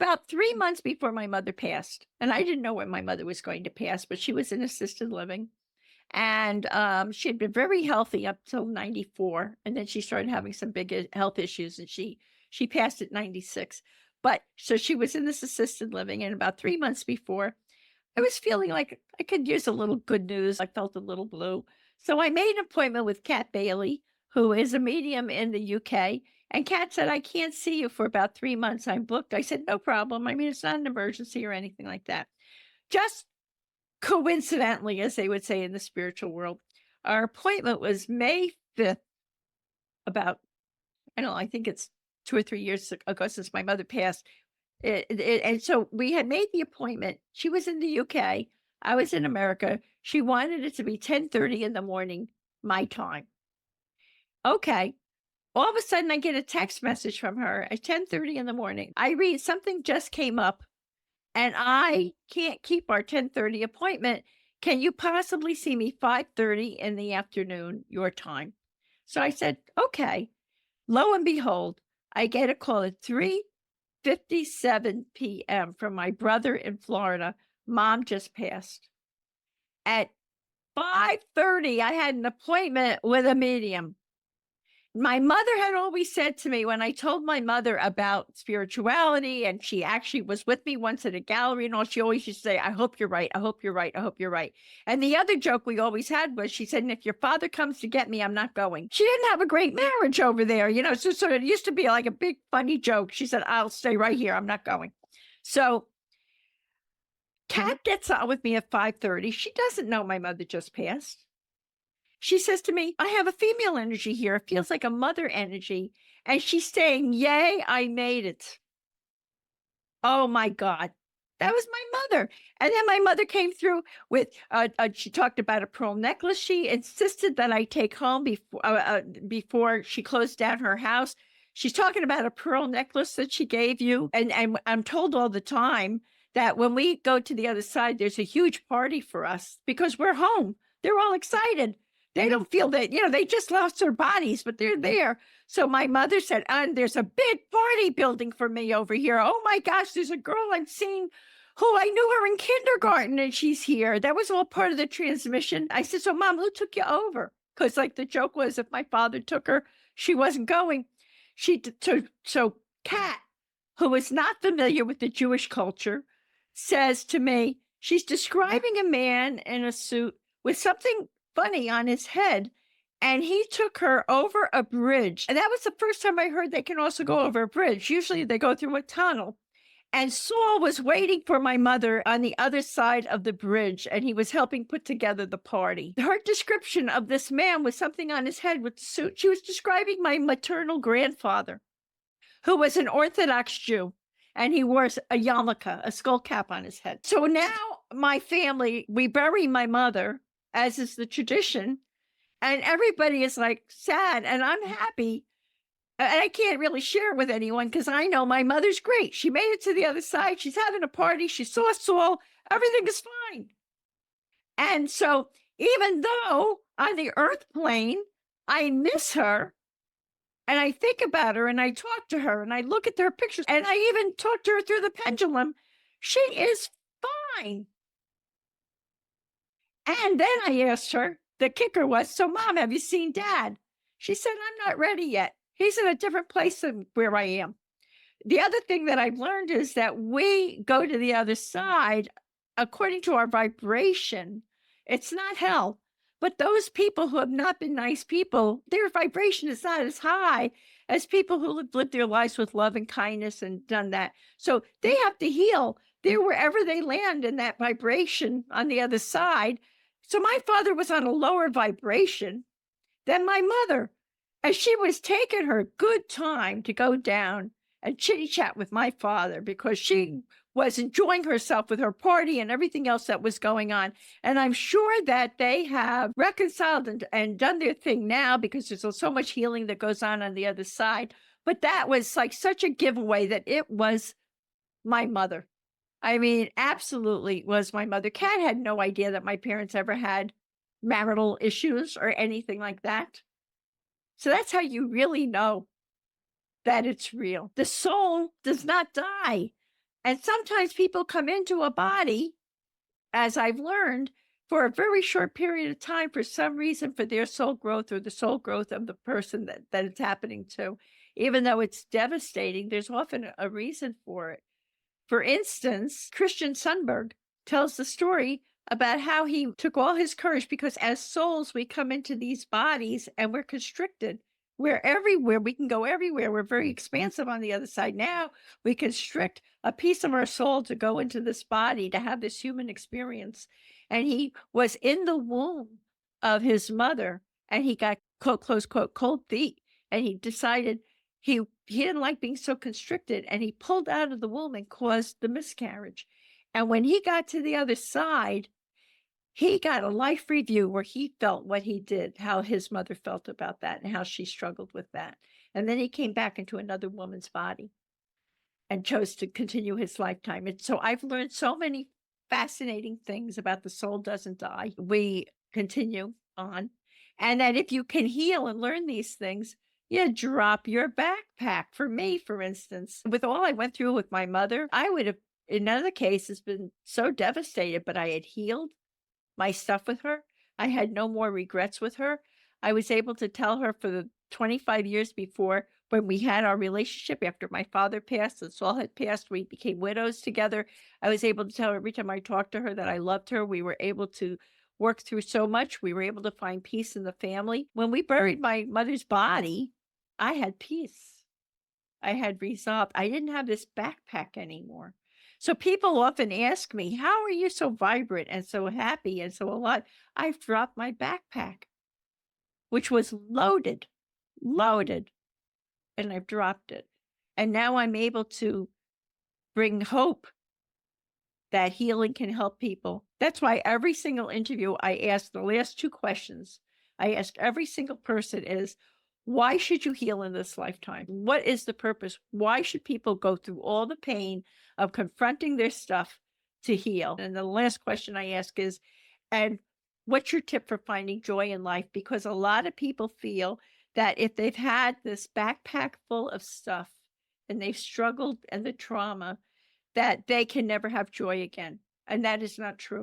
about 3 months before my mother passed, and I didn't know when my mother was going to pass, but she was in assisted living, and, she had been very healthy up till 94, and then she started having some big health issues, and she passed at 96. But so she was in this assisted living, and about 3 months before, I was feeling like I could use a little good news. I felt a little blue. So I made an appointment with Kat Bailey, who is a medium in the UK. And Kat said, I can't see you for about 3 months. I'm booked. I said, no problem. I mean, it's not an emergency or anything like that. Just coincidentally, as they would say in the spiritual world, our appointment was May 5th, about, I don't know, I think it's 2 or 3 years ago since my mother passed. And so we had made the appointment. She was in the UK. I was in America. She wanted it to be 10:30 in the morning, my time. Okay. All of a sudden, I get a text message from her at 10:30 in the morning. I read, something just came up, and I can't keep our 10:30 appointment. Can you possibly see me 5:30 in the afternoon, your time? So I said, okay. Lo and behold, I get a call at 3:57 p.m. from my brother in Florida. Mom just passed. At 5:30, I had an appointment with a medium. My mother had always said to me, when I told my mother about spirituality, and she actually was with me once at a gallery and all, she always used to say, I hope you're right. I hope you're right. I hope you're right. And the other joke we always had was, she said, and if your father comes to get me, I'm not going. She didn't have a great marriage over there, so it used to be like a big funny joke. She said, I'll stay right here. I'm not going. So Kat gets on with me at 5:30. She doesn't know my mother just passed. She says to me, I have a female energy here. It feels like a mother energy. And she's saying, yay, I made it. Oh my God. That was my mother. And then my mother came through with, she talked about a pearl necklace she insisted that I take home before she closed down her house. She's talking about a pearl necklace that she gave you. And I'm told all the time that when we go to the other side, there's a huge party for us because we're home. They're all excited. They don't feel that, they just lost their bodies, but they're there. So my mother said, and there's a big party building for me over here. Oh my gosh, there's a girl I've seen who I knew her in kindergarten and she's here. That was all part of the transmission. I said, so Mom, who took you over? Because like the joke was, if my father took her, she wasn't going. So Kat, who is not familiar with the Jewish culture, says to me, she's describing a man in a suit with something funny on his head, and he took her over a bridge. And that was the first time I heard they can also go over a bridge. Usually they go through a tunnel. And Saul was waiting for my mother on the other side of the bridge, and he was helping put together the party. Her description of this man with something on his head with the suit, she was describing my maternal grandfather, who was an Orthodox Jew, and he wore a yarmulke, a skull cap on his head. So now my family, we bury my mother, as is the tradition, and everybody is like sad, and I'm happy. And I can't really share it with anyone because I know my mother's great. She made it to the other side. She's having a party. She saw Saul. Everything is fine. And so even though on the earth plane, I miss her, and I think about her, and I talk to her, and I look at their pictures, and I even talk to her through the pendulum, she is fine. And then I asked her, the kicker was, so Mom, have you seen Dad? She said, I'm not ready yet. He's in a different place than where I am. The other thing that I've learned is that we go to the other side according to our vibration. It's not hell. But those people who have not been nice people, their vibration is not as high as people who have lived their lives with love and kindness and done that. So they have to heal there wherever they land in that vibration on the other side. So my father was on a lower vibration than my mother, as she was taking her good time to go down and chitty chat with my father because she was enjoying herself with her party and everything else that was going on. And I'm sure that they have reconciled and done their thing now because there's so much healing that goes on the other side. But that was like such a giveaway that it was my mother. I mean, absolutely was my mother. Kat had no idea that my parents ever had marital issues or anything like that. So that's how you really know that it's real. The soul does not die. And sometimes people come into a body, as I've learned, for a very short period of time for some reason for their soul growth or the soul growth of the person that it's happening to. Even though it's devastating, there's often a reason for it. For instance, Christian Sundberg tells the story about how he took all his courage because as souls, we come into these bodies and we're constricted. We're everywhere. We can go everywhere. We're very expansive on the other side. Now we constrict a piece of our soul to go into this body to have this human experience. And he was in the womb of his mother and he got, quote, close quote, cold feet. And he decided he didn't like being so constricted, and he pulled out of the womb and caused the miscarriage. And when he got to the other side, he got a life review where he felt what he did, how his mother felt about that and how she struggled with that. And then he came back into another woman's body and chose to continue his lifetime. And so I've learned so many fascinating things about the soul doesn't die. We continue on. And that if you can heal and learn these things, you drop your backpack. For me, for instance, with all I went through with my mother, I would have, in other cases, been so devastated, but I had healed my stuff with her. I had no more regrets with her. I was able to tell her for the 25 years before when we had our relationship after my father passed and Saul had passed, we became widows together. I was able to tell her every time I talked to her that I loved her. We were able to work through so much. We were able to find peace in the family. When we buried my mother's body, I had peace. I had resolved. I didn't have this backpack anymore. So people often ask me, how are you so vibrant and so happy and so alive? I've dropped my backpack, which was loaded, and I've dropped it. And now I'm able to bring hope that healing can help people. That's why every single interview I ask, the last two questions I ask every single person is, why should you heal in this lifetime? What is the purpose? Why should people go through all the pain of confronting their stuff to heal? And the last question I ask is, and what's your tip for finding joy in life? Because a lot of people feel that if they've had this backpack full of stuff and they've struggled and the trauma, that they can never have joy again. And that is not true.